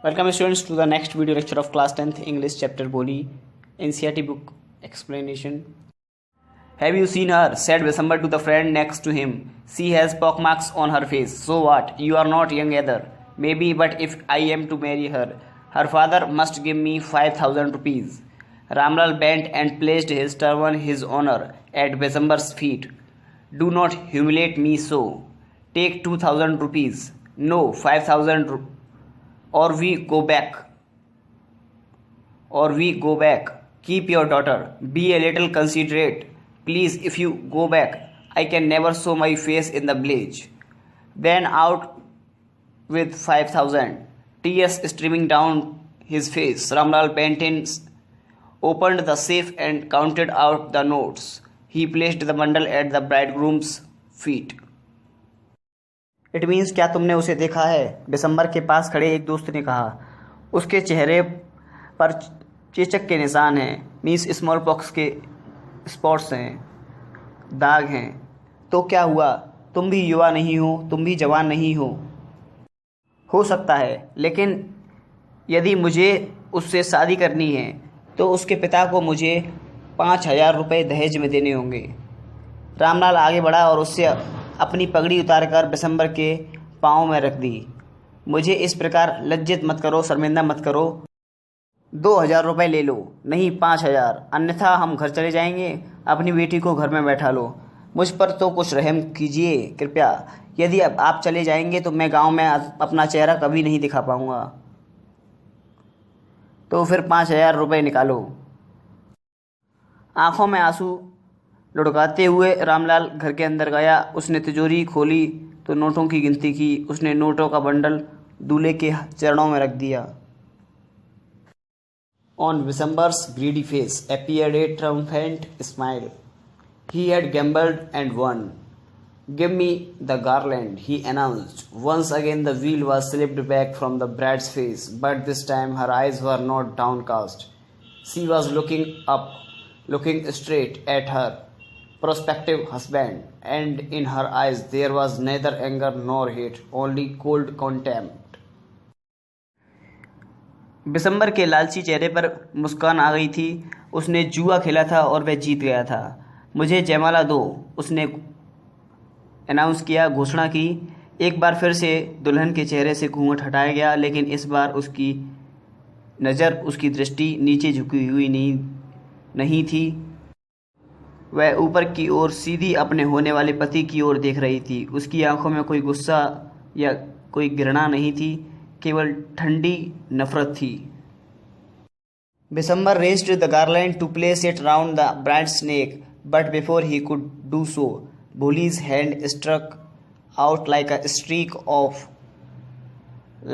Welcome students to the next video lecture of class 10th English chapter Boli NCERT book explanation. Have you seen her? Said Visambar to the friend next to him. She has pockmarks on her face. So what? You are not young either. Maybe, but if I am to marry her, her father must give me 5,000 rupees. Ramlal bent and placed his turban, his honor, at Visambar's feet. Do not humiliate me so. Take 2,000 rupees. No, 5,000 or we go back. Keep your daughter. Be a little considerate. Please, if you go back, I can never show my face in the village. Then out with 5,000. Tears streaming down his face. Ramlal Benton opened the safe and counted out the notes. He placed the bundle at the bridegroom's feet. It means क्या तुमने उसे देखा है? दिसंबर के पास खड़े एक दोस्त ने कहा। उसके चेहरे पर चेचक के निशान हैं, मीन्स स्मॉल पॉक्स के स्पॉट्स हैं, दाग हैं। तो क्या हुआ? तुम भी युवा नहीं हो, तुम भी जवान नहीं हो सकता है, लेकिन यदि मुझे उससे शादी करनी है तो उसके पिता को मुझे 5,000 रुपये दहेज में देने होंगे। रामलाल आगे बढ़ा और उससे अपनी पगड़ी उतारकर बिसंबर के पाँव में रख दी। मुझे इस प्रकार लज्जित मत करो, शर्मिंदा मत करो। 2,000 रुपये ले लो, नहीं 5,000, अन्यथा हम घर चले जाएंगे। अपनी बेटी को घर में बैठा लो। मुझ पर तो कुछ रहम कीजिए कृपया। यदि अब आप चले जाएंगे तो मैं गांव में अपना चेहरा कभी नहीं दिखा पाऊंगा। तो फिर 5,000 रुपये निकालो। आंखों में आंसू लुढ़काते हुए रामलाल घर के अंदर गया। उसने तिजोरी खोली तो नोटों की गिनती की। उसने नोटों का बंडल दूल्हे के चरणों में रख दिया। On Visambar's greedy face appeared a triumphant smile. He had gambled and won. Give me the garland, he announced. Once again the veil was slipped back from the bride's face, but this time her eyes were not downcast. She was looking up, looking straight at her prospective husband, and in her eyes there was neither anger nor hate, only cold contempt. बिसंबर के लालची चेहरे पर मुस्कान आ गई थी। उसने जुआ खेला था और वह जीत गया था। मुझे जयमाला दो, उसने अनाउंस किया, घोषणा की। एक बार फिर से दुल्हन के चेहरे से घूंघट हटाया गया, लेकिन इस बार उसकी नज़र, उसकी दृष्टि नीचे झुकी हुई नहीं थी। वह ऊपर की ओर सीधी अपने होने वाले पति की ओर देख रही थी। उसकी आंखों में कोई गुस्सा या कोई घृणा नहीं थी, केवल ठंडी नफरत थी। Bisambar raised the garland to place it round the bride's neck, but before he could do so, Boli's hand struck out like a streak of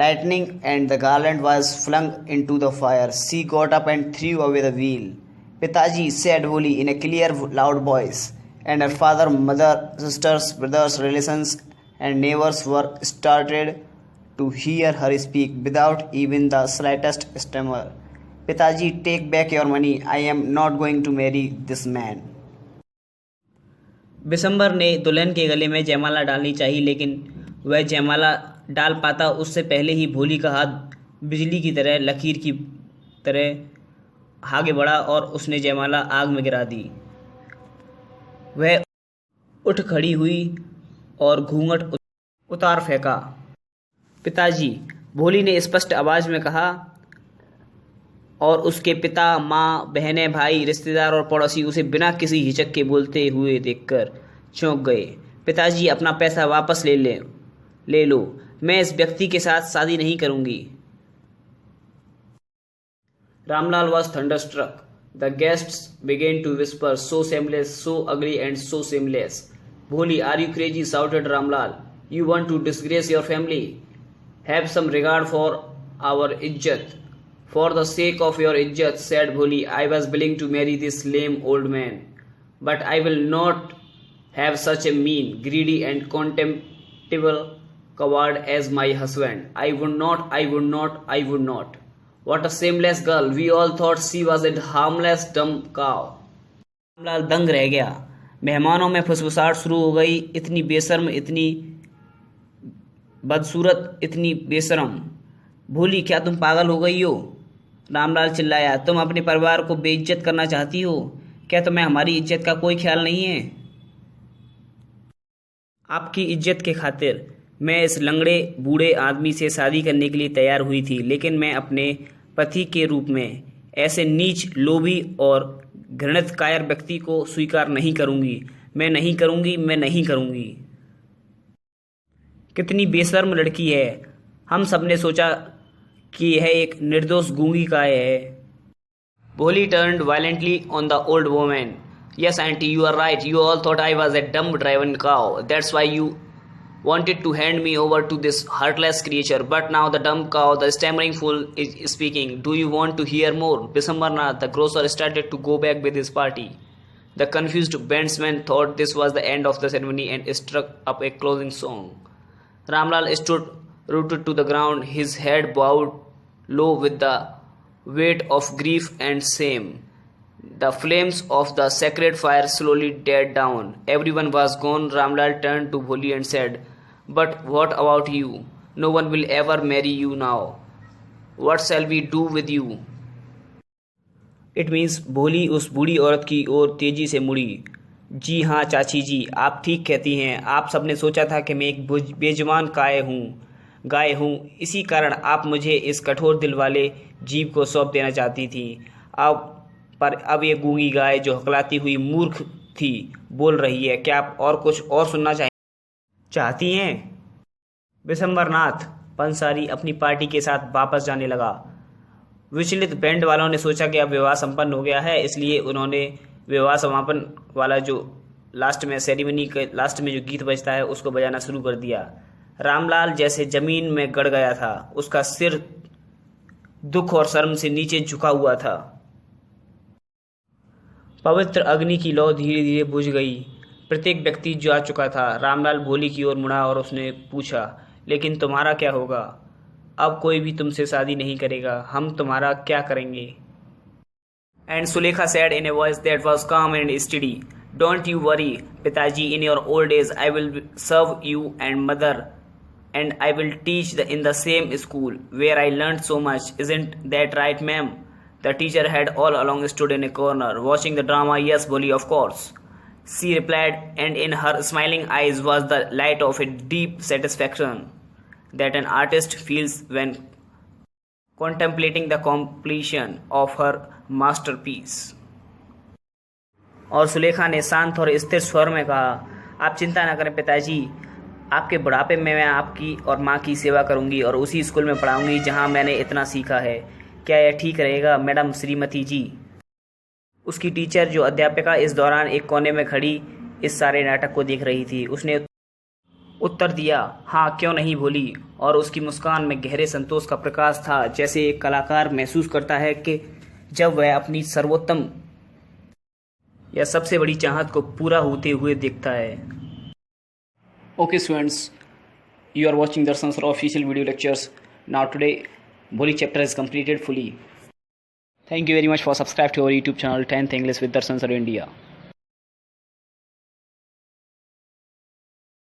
lightning and the garland was flung into the fire. She got up and threw away the wheel. Pitaji, said Boli in a clear, loud voice, and her father, mother, sisters, brothers, relations, and neighbors were startled to hear her speak without even the slightest stammer. Pitaji, take back your money. I am not going to marry this man. बिसंबर ने दुल्हन के गले में जयमाला डालनी चाहिए, लेकिन वह जयमाला डाल पाता उससे पहले ही भोली का हाथ बिजली की तरह, लकीर की तरह आगे बढ़ा और उसने जयमाला आग में गिरा दी। वह उठ खड़ी हुई और घूंघट उतार फेंका। पिताजी, भोली ने स्पष्ट आवाज में कहा, और उसके पिता, माँ, बहनें, भाई, रिश्तेदार और पड़ोसी उसे बिना किसी हिचक के बोलते हुए देखकर चौंक गए। पिताजी, अपना पैसा वापस ले लो। मैं इस व्यक्ति के साथ शादी नहीं करूंगी। Ramlal was thunderstruck. The guests began to whisper, so shameless, so ugly and so shameless. Bholi, are you crazy? Shouted Ramlal. You want to disgrace your family? Have some regard for our izzat. For the sake of your izzat, said Bholi, I was willing to marry this lame old man. But I will not have such a mean, greedy and contemptible coward as my husband. I would not. What a shameless girl. We all thought she was a harmless dumb cow. Ramlal दंग रह गया। मेहमानों में फुसफुसाहट शुरू हो गई। इतनी बेशर्म, इतनी बदसूरत, इतनी बेशरम। भोली, क्या तुम पागल हो गई हो? रामलाल चिल्लाया। तुम अपने परिवार को बेइज्जत करना चाहती हो? क्या तुम्हें हमारी इज्जत का कोई ख्याल नहीं है? आपकी इज्जत के खातिर मैं इस लंगड़े बूढ़े आदमी से शादी करने के लिए तैयार हुई थी, लेकिन मैं अपने पति के रूप में ऐसे नीच, लोभी और घृणित कायर व्यक्ति को स्वीकार नहीं करूंगी। मैं नहीं करूंगी, मैं नहीं करूंगी। कितनी बेशर्म लड़की है। हम सबने सोचा कि यह एक निर्दोष गूंगी गाय है। Bolly turned violently on the old woman. Yes, auntie, you are right. You all thought I was a dumb driven cow. That's why you wanted to hand me over to this heartless creature. But now the dumb cow, the stammering fool, is speaking. Do you want to hear more? Bisambarnath, the grocer, started to go back with his party. The confused bandsman thought this was the end of the ceremony and struck up a closing song. Ramlal stood rooted to the ground, his head bowed low with the weight of grief and shame. The flames of the sacred fire slowly died down. Everyone was gone. Ramlal turned to Bholi and said, "But what about you? No one will ever marry you now. What shall we do with you?" It means भोली उस बूढ़ी औरत की ओर तेजी से मुड़ी। जी हाँ चाची जी, आप ठीक कहती हैं। आप सबने सोचा था कि मैं एक बेजुबान गाय हूँ। इसी कारण आप मुझे इस कठोर दिल वाले जीव को सौंप देना चाहती थी। अब ये गूंगी गाय जो हकलाती हुई मूर्ख थी बोल रही है। क्या आप और कुछ और सुनना चाहती हैं? विशंबरनाथ पंसारी अपनी पार्टी के साथ वापस जाने लगा। विचलित बैंड वालों ने सोचा कि अब विवाह संपन्न हो गया है, इसलिए उन्होंने विवाह समापन वाला जो लास्ट में सेरेमनी के लास्ट में जो गीत बजता है उसको बजाना शुरू कर दिया। रामलाल जैसे जमीन में गड़ गया था। उसका सिर दुख और शर्म से नीचे झुका हुआ था। पवित्र अग्नि की लौ धीरे धीरे बुझ गई। प्रत्येक व्यक्ति जा चुका था। रामलाल भोली की ओर मुड़ा और उसने पूछा, लेकिन तुम्हारा क्या होगा? अब कोई भी तुमसे शादी नहीं करेगा। हम तुम्हारा क्या करेंगे? And Sulekha said in a voice that was calm and steady, "Don't you worry, Pitaji. In your old age, I will serve you and mother, and I will teach in the same school where I learned so much. Isn't that right, ma'am?" The teacher had all along stood in a corner, watching the drama. "Yes, Bolly, of course," she replied, and in her smiling eyes was the light of a deep satisfaction that an artist feels when contemplating the completion of her masterpiece. और सुलेखा ने शांत और स्थिर स्वर में कहा, आप चिंता न करें पिताजी, आपके बुढ़ापे में मैं आपकी और माँ की सेवा करूंगी और उसी स्कूल में पढ़ाऊंगी जहाँ मैंने इतना सीखा है। क्या यह ठीक रहेगा मैडम श्रीमती जी? उसकी टीचर जो अध्यापिका इस दौरान एक कोने में खड़ी इस सारे नाटक को देख रही थी, उसने उत्तर दिया, हाँ क्यों नहीं भोली। और उसकी मुस्कान में गहरे संतोष का प्रकाश था, जैसे एक कलाकार महसूस करता है कि जब वह अपनी सर्वोत्तम या सबसे बड़ी चाहत को पूरा होते हुए देखता है। Okay students, you are watching Darshan Sir official video lectures. Now today Bholi chapter is completed fully. Thank you very much for subscribe to our YouTube channel 10th English with Darshan Sir India.